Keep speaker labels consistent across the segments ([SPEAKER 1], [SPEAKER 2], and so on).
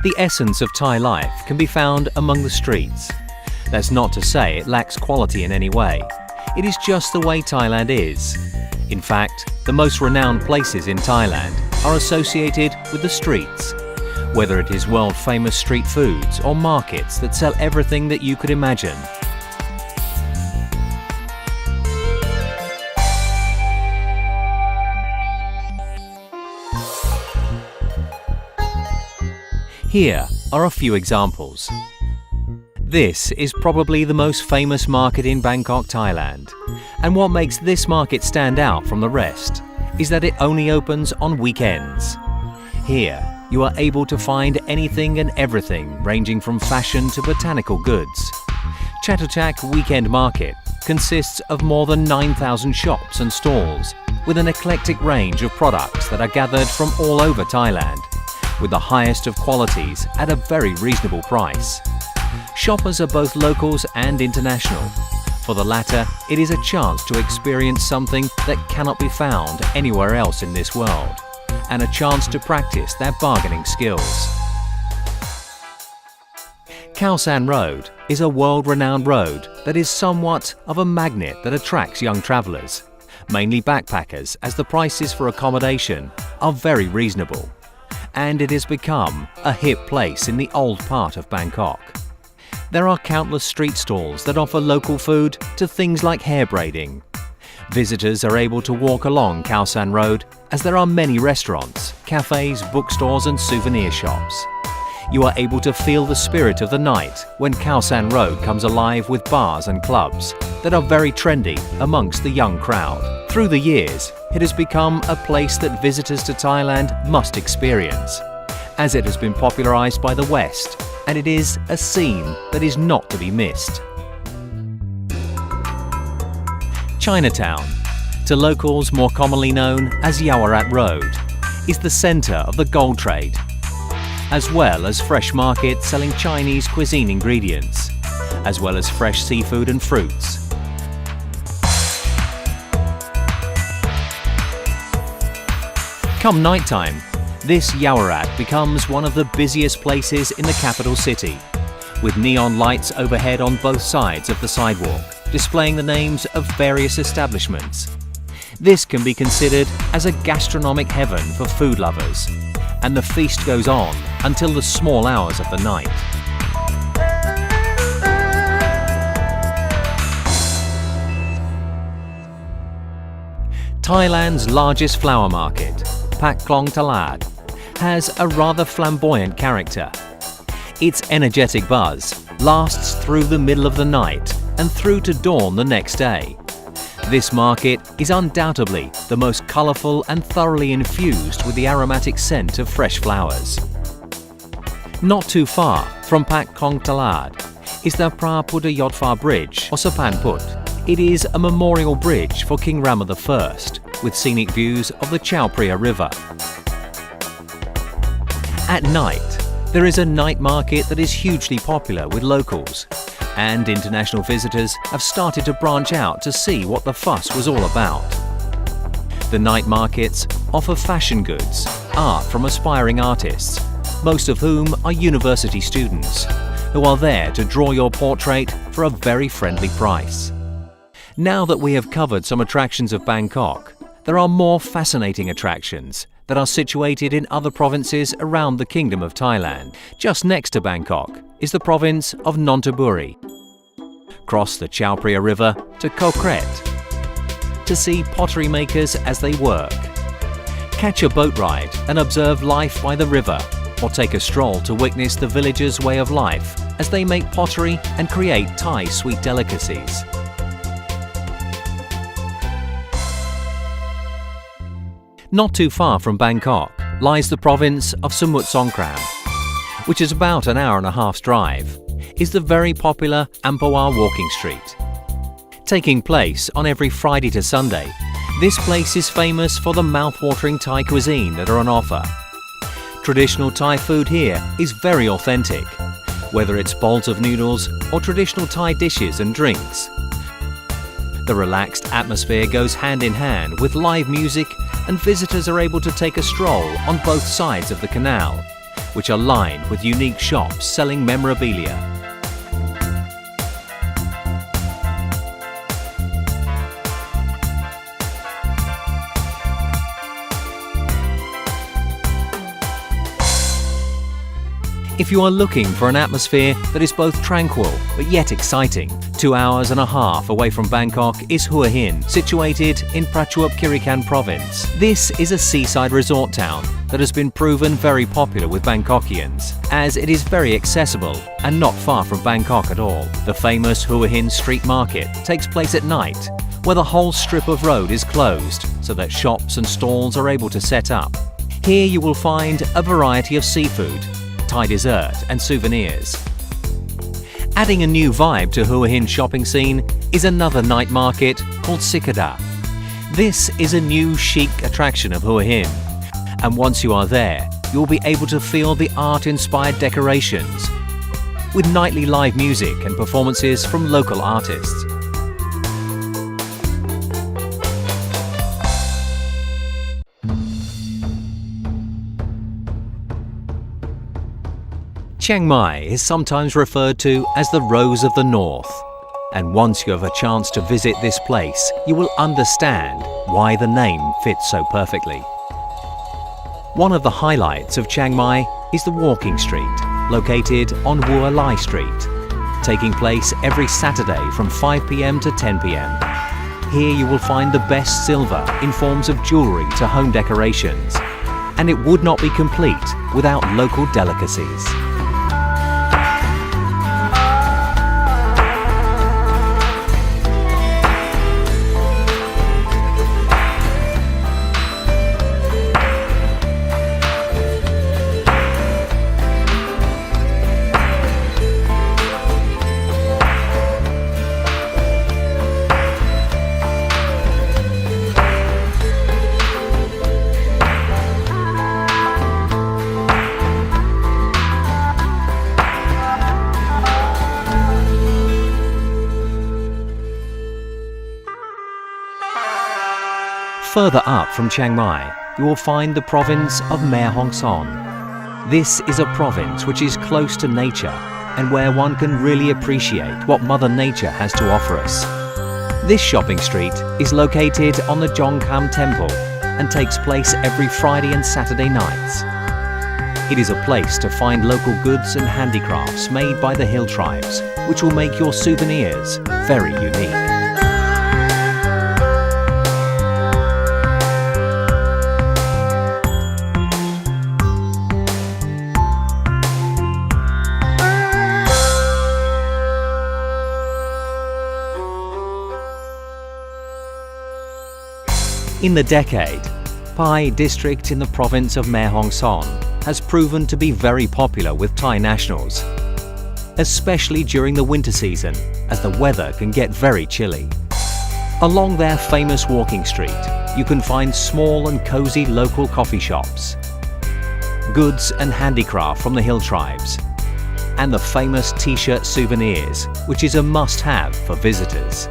[SPEAKER 1] The essence of Thai life can be found among the streets. That's not to say it lacks quality in any way. It is just the way Thailand is. In fact, the most renowned places in Thailand are associated with the streets, whether it is world-famous street foods or markets that sell everything that you could imagine. Here are a few examples. This is probably the most famous market in Bangkok, Thailand. And what makes this market stand out from the rest is that it only opens on weekends. Here, you are able to find anything and everything ranging from fashion to botanical goods. Chatuchak Weekend Market consists of more than 9,000 shops and stalls with an eclectic range of products that are gathered from all over Thailand, with the highest of qualities at a very reasonable price. Shoppers are both locals and international. For the latter, it is a chance to experience something that cannot be found anywhere else in this world, and a chance to practice their bargaining skills. Khao San Road is a world-renowned road that is somewhat of a magnet that attracts young travellers, mainly backpackers, as the prices for accommodation are very reasonable, and it has become a hip place in the old part of Bangkok. There are countless street stalls that offer local food to things like hair braiding. Visitors are able to walk along Khao San Road as there are many restaurants, cafes, bookstores and souvenir shops. You are able to feel the spirit of the night when Khao San Road comes alive with bars and clubs that are very trendy amongst the young crowd. Through the years, it has become a place that visitors to Thailand must experience, as it has been popularized by the West, and it is a scene that is not to be missed. Chinatown, to locals more commonly known as Yawarat Road, is the center of the gold trade, as well as fresh markets selling Chinese cuisine ingredients, as well as fresh seafood and fruits. Come nighttime, this Yawarat becomes one of the busiest places in the capital city, with neon lights overhead on both sides of the sidewalk, displaying the names of various establishments. This can be considered as a gastronomic heaven for food lovers, and the feast goes on until the small hours of the night. Thailand's largest flower market, Pak Klong Talad, has a rather flamboyant character. Its energetic buzz lasts through the middle of the night and through to dawn the next day. This market is undoubtedly the most colourful and thoroughly infused with the aromatic scent of fresh flowers. Not too far from Pak Klong Talad is the Phra Phutta Yotfa Bridge or Sapan Put. It is a memorial bridge for King Rama I, with scenic views of the Chao Phraya River. At night, there is a night market that is hugely popular with locals, and international visitors have started to branch out to see what the fuss was all about. The night markets offer fashion goods, art from aspiring artists, most of whom are university students, who are there to draw your portrait for a very friendly price. Now that we have covered some attractions of Bangkok, there are more fascinating attractions that are situated in other provinces around the Kingdom of Thailand. Just next to Bangkok is the province of Nonthaburi. Cross the Chao Phraya River to Koh Kret to see pottery makers as they work. Catch a boat ride and observe life by the river, or take a stroll to witness the villagers' way of life as they make pottery and create Thai sweet delicacies. Not too far from Bangkok lies the province of Samut Songkhram, which is about an hour and a half's drive, is the very popular Ampawar walking street. Taking place on every Friday to Sunday, this place is famous for the mouth-watering Thai cuisine that are on offer. Traditional Thai food here is very authentic, whether it's bowls of noodles or traditional Thai dishes and drinks. The relaxed atmosphere goes hand in hand with live music, and visitors are able to take a stroll on both sides of the canal, which are lined with unique shops selling memorabilia. If you are looking for an atmosphere that is both tranquil but yet exciting, 2 hours and a half away from Bangkok is Hua Hin, situated in Prachuap Khiri Khan province. This is a seaside resort town that has been proven very popular with Bangkokians, as it is very accessible and not far from Bangkok at all. The famous Hua Hin street market takes place at night, where the whole strip of road is closed so that shops and stalls are able to set up. Here you will find a variety of seafood, Thai dessert and souvenirs. Adding a new vibe to Hua Hin shopping scene is another night market called Sikada. This is a new chic attraction of Hua Hin, and once you are there, you'll be able to feel the art-inspired decorations with nightly live music and performances from local artists. Chiang Mai is sometimes referred to as the Rose of the North, and once you have a chance to visit this place, you will understand why the name fits so perfectly. One of the highlights of Chiang Mai is the walking street, located on Vua Lai Street, taking place every Saturday from 5 p.m. to 10 p.m. Here you will find the best silver in forms of jewellery to home decorations, and it would not be complete without local delicacies. Further up from Chiang Mai, you will find the province of Mae Hong Son. This is a province which is close to nature and where one can really appreciate what Mother Nature has to offer us. This shopping street is located on the Jongkam Temple and takes place every Friday and Saturday nights. It is a place to find local goods and handicrafts made by the hill tribes, which will make your souvenirs very unique. In the decade, Pai district in the province of Mae Hong Son has proven to be very popular with Thai nationals, especially during the winter season, as the weather can get very chilly. Along their famous walking street, you can find small and cozy local coffee shops, goods and handicraft from the hill tribes, and the famous t-shirt souvenirs, which is a must-have for visitors.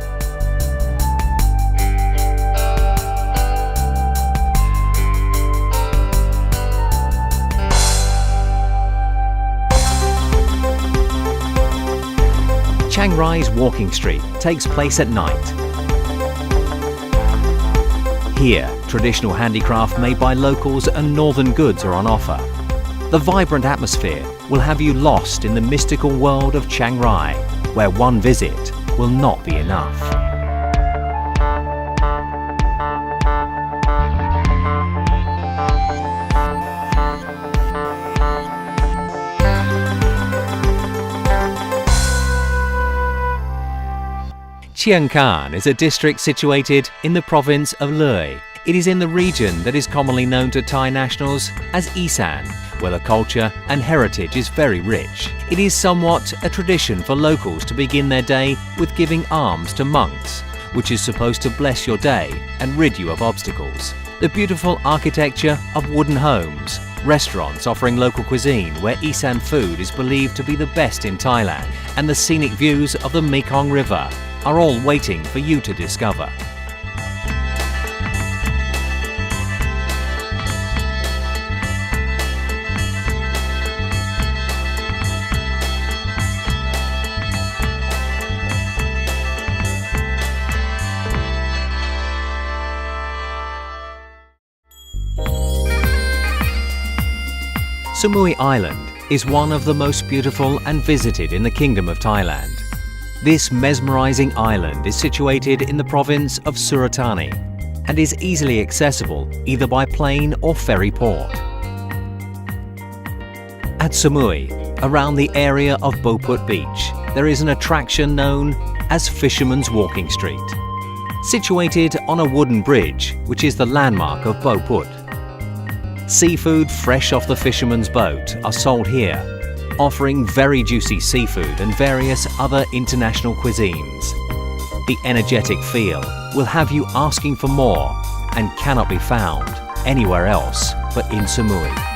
[SPEAKER 1] Chiang Rai's walking street takes place at night. Here, traditional handicraft made by locals and northern goods are on offer. The vibrant atmosphere will have you lost in the mystical world of Chiang Rai, where one visit will not be enough. Chiang Khan is a district situated in the province of Loi. It is in the region that is commonly known to Thai nationals as Isan, where the culture and heritage is very rich. It is somewhat a tradition for locals to begin their day with giving alms to monks, which is supposed to bless your day and rid you of obstacles. The beautiful architecture of wooden homes, restaurants offering local cuisine where Isan food is believed to be the best in Thailand, and the scenic views of the Mekong River are all waiting for you to discover. Samui Island is one of the most beautiful and visited in the Kingdom of Thailand. This mesmerizing island is situated in the province of Suratani and is easily accessible either by plane or ferry port. At Samui, around the area of Boput Beach, there is an attraction known as Fisherman's Walking Street, situated on a wooden bridge which is the landmark of Boput. Seafood fresh off the fisherman's boat are sold here, offering very juicy seafood and various other international cuisines. The energetic feel will have you asking for more and cannot be found anywhere else but in Samui.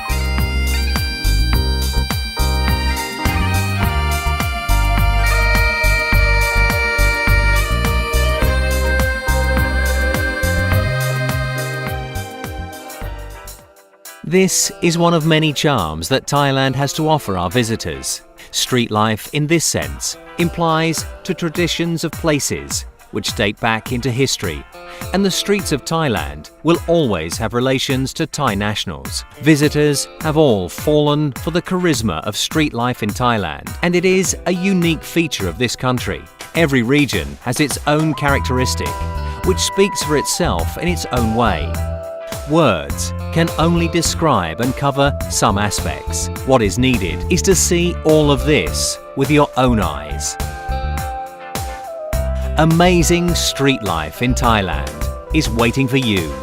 [SPEAKER 1] This is one of many charms that Thailand has to offer our visitors. Street life, in this sense, implies to traditions of places which date back into history, and the streets of Thailand will always have relations to Thai nationals. Visitors have all fallen for the charisma of street life in Thailand, and it is a unique feature of this country. Every region has its own characteristic, which speaks for itself in its own way. Words can only describe and cover some aspects. What is needed is to see all of this with your own eyes. Amazing street life in Thailand is waiting for you.